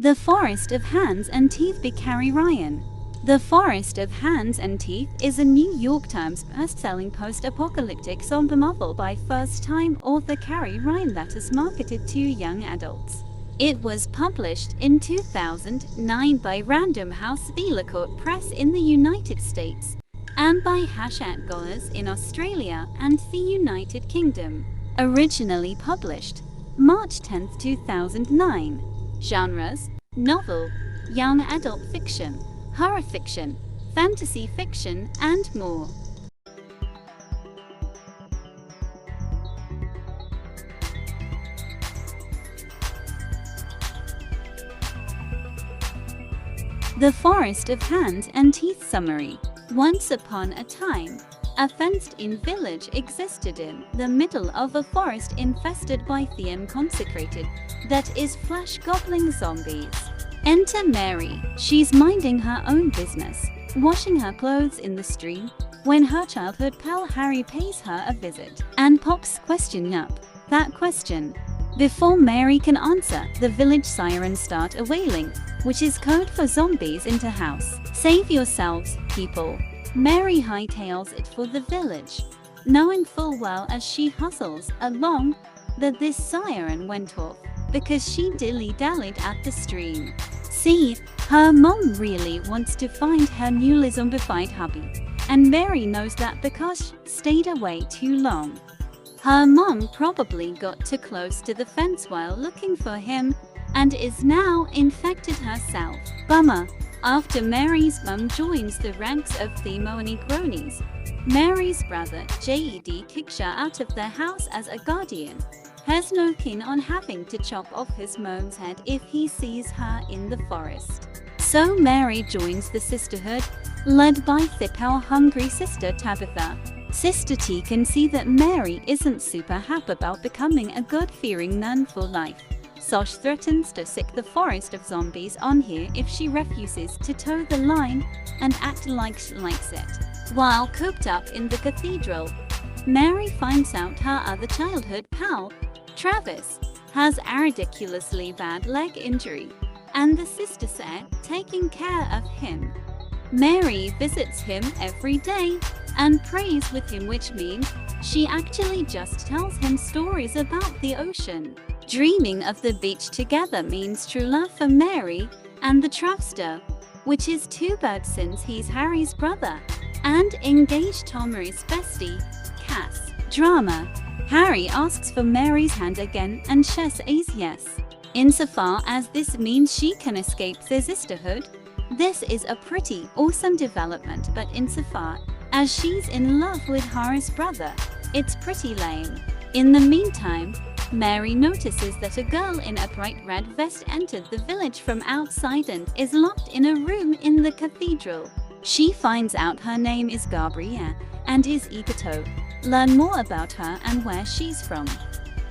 The Forest of Hands and Teeth by Carrie Ryan. The Forest of Hands and Teeth is a New York Times best-selling post-apocalyptic zombie novel by first-time author Carrie Ryan that is marketed to young adults. It was published in 2009 by Random House Velacorte Press in the United States and by Hachette Goers in Australia and the United Kingdom. Originally published March 10, 2009. Genres: novel, young adult fiction, horror fiction, fantasy fiction, and more. The Forest of Hands and Teeth summary. Once upon a time, a fenced-in village existed in the middle of a forest infested by the unconsecrated, that is flesh-gobbling zombies. Enter Mary. She's minding her own business, washing her clothes in the stream, when her childhood pal Harry pays her a visit and pops question up. That question. Before Mary can answer, the village sirens start a wailing, which is code for zombies into house. Save yourselves, people. Mary hightails it for the village, knowing full well as she hustles along that this siren went off because she dilly-dallied at the stream. See, her mom really wants to find her newly zombified hubby, and Mary knows that because she stayed away too long. Her mom probably got too close to the fence while looking for him and is now infected herself. Bummer. After Mary's mum joins the ranks of the Negronis, Mary's brother Jed kicks her out of the house as a guardian, has no keen on having to chop off his mom's head if he sees her in the forest. So Mary joins the sisterhood, led by the power-hungry sister Tabitha. Sister T can see that Mary isn't super happy about becoming a God-fearing nun for life. So she threatens to sick the forest of zombies on her if she refuses to toe the line and act like she likes it. While cooped up in the cathedral, Mary finds out her other childhood pal, Travis, has a ridiculously bad leg injury, and the sisters are taking care of him. Mary visits him every day and prays with him, which means she actually just tells him stories about the ocean. Dreaming of the beach together means true love for Mary and the Travster, which is too bad since he's Harry's brother and engaged to Mary's bestie, Cass. Drama. Harry asks for Mary's hand again and she says yes. Insofar as this means she can escape the sisterhood, this is a pretty awesome development, but insofar as she's in love with Harry's brother, it's pretty lame. In the meantime, Mary notices that a girl in a bright red vest entered the village from outside and is locked in a room in the cathedral. She finds out her name is Gabrielle and is eager to learn more about her and where she's from.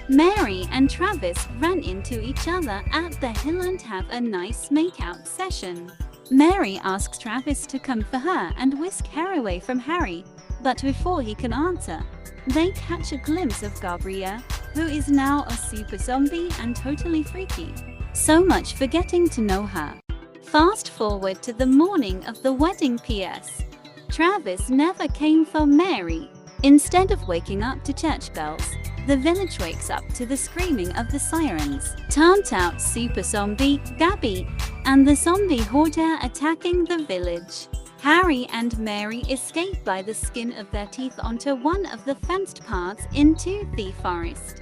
Mary and Travis run into each other at the hill and have a nice make-out session. Mary asks Travis to come for her and whisk her away from Harry, but before he can answer, they catch a glimpse of Gabrielle, who is now a super zombie and totally freaky. So much for getting to know her. Fast forward to the morning of the wedding. PS. Travis never came for Mary. Instead of waking up to church bells, the village wakes up to the screaming of the sirens. Turns out super zombie, Gabby, and the zombie horde are attacking the village. Harry and Mary escape by the skin of their teeth onto one of the fenced paths into the forest.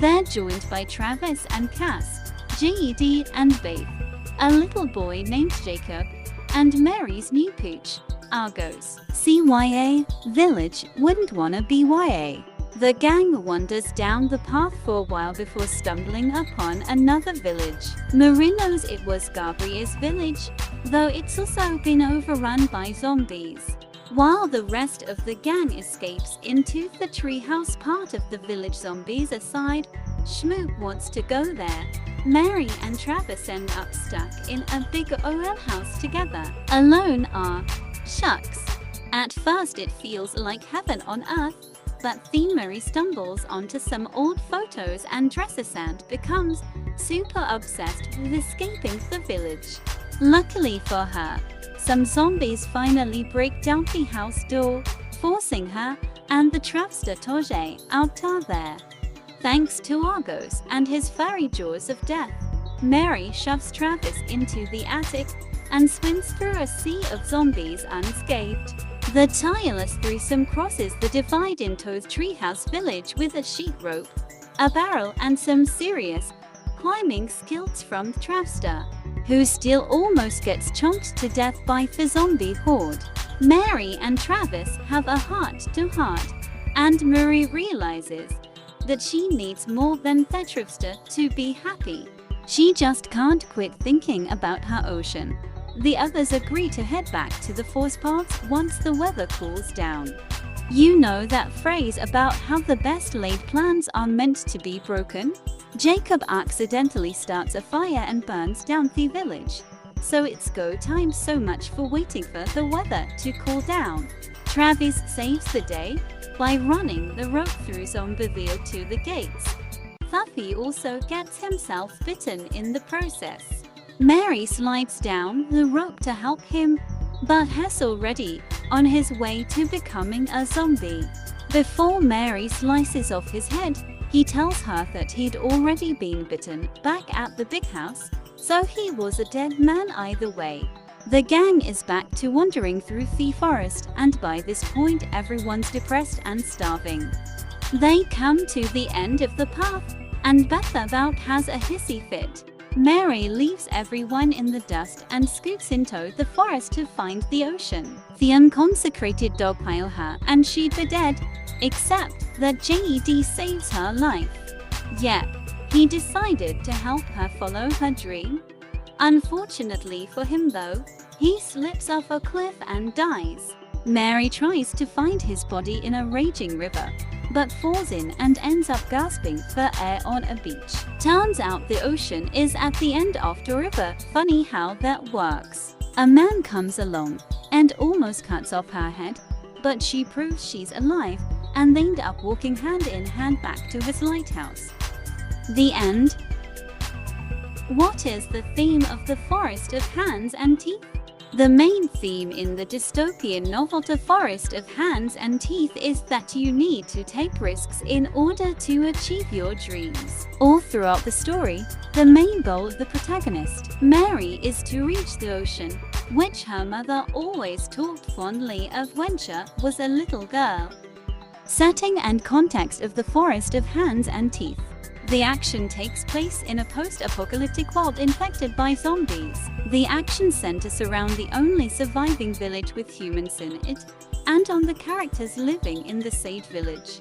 They're joined by Travis and Cass, Jed and Babe, a little boy named Jacob, and Mary's new pooch, Argos. CYA, village wouldn't wanna be YA. The gang wanders down the path for a while before stumbling upon another village. Marie knows it was Gabrielle's village, though it's also been overrun by zombies. While the rest of the gang escapes into the treehouse part of the village, zombies aside, Schmoop wants to go there. Mary and Travis end up stuck in a big OL house together. Alone are shucks. At first it feels like heaven on earth, that theme, Mary stumbles onto some old photos and dresses and becomes super obsessed with escaping the village. Luckily for her, some zombies finally break down the house door, forcing her and the Travster Toge out of there. Thanks to Argos and his fairy jaws of death, Mary shoves Travis into the attic and swims through a sea of zombies unscathed. The tireless threesome crosses the divide in Toad's treehouse village with a sheet rope, a barrel and some serious climbing skills from Travster, who still almost gets chomped to death by the zombie horde. Mary and Travis have a heart-to-heart, and Mary realizes that she needs more than the Travster to be happy. She just can't quit thinking about her ocean. The others agree to head back to the force paths once the weather cools down. You know that phrase about how the best laid plans are meant to be broken? Jacob accidentally starts a fire and burns down the village. So it's go time, so much for waiting for the weather to cool down. Travis saves the day by running the rope through Zombiville to the gates. Fluffy also gets himself bitten in the process. Mary slides down the rope to help him, but has already on his way to becoming a zombie. Before Mary slices off his head, he tells her that he'd already been bitten back at the big house, so he was a dead man either way. The gang is back to wandering through the forest, and by this point everyone's depressed and starving. They come to the end of the path, and Beth about has a hissy fit. Mary leaves everyone in the dust and scoots into the forest to find the ocean. The unconsecrated dog pile her and she'd be dead, except that JED saves her life. Yep, he decided to help her follow her dream. Unfortunately for him though, he slips off a cliff and dies. Mary tries to find his body in a raging river, but falls in and ends up gasping for air on a beach. Turns out the ocean is at the end of the river. Funny how that works. A man comes along and almost cuts off her head, but she proves she's alive, and they end up walking hand in hand back to his lighthouse. The end. What is the theme of The Forest of Hands and Teeth? The main theme in the dystopian novel The Forest of Hands and Teeth is that you need to take risks in order to achieve your dreams. All throughout the story, the main goal of the protagonist, Mary, is to reach the ocean, which her mother always talked fondly of when she was a little girl. Setting and context of The Forest of Hands and Teeth. The action takes place in a post-apocalyptic world infected by zombies. The action centers around the only surviving village with humans in it, and on the characters living in the Sage village.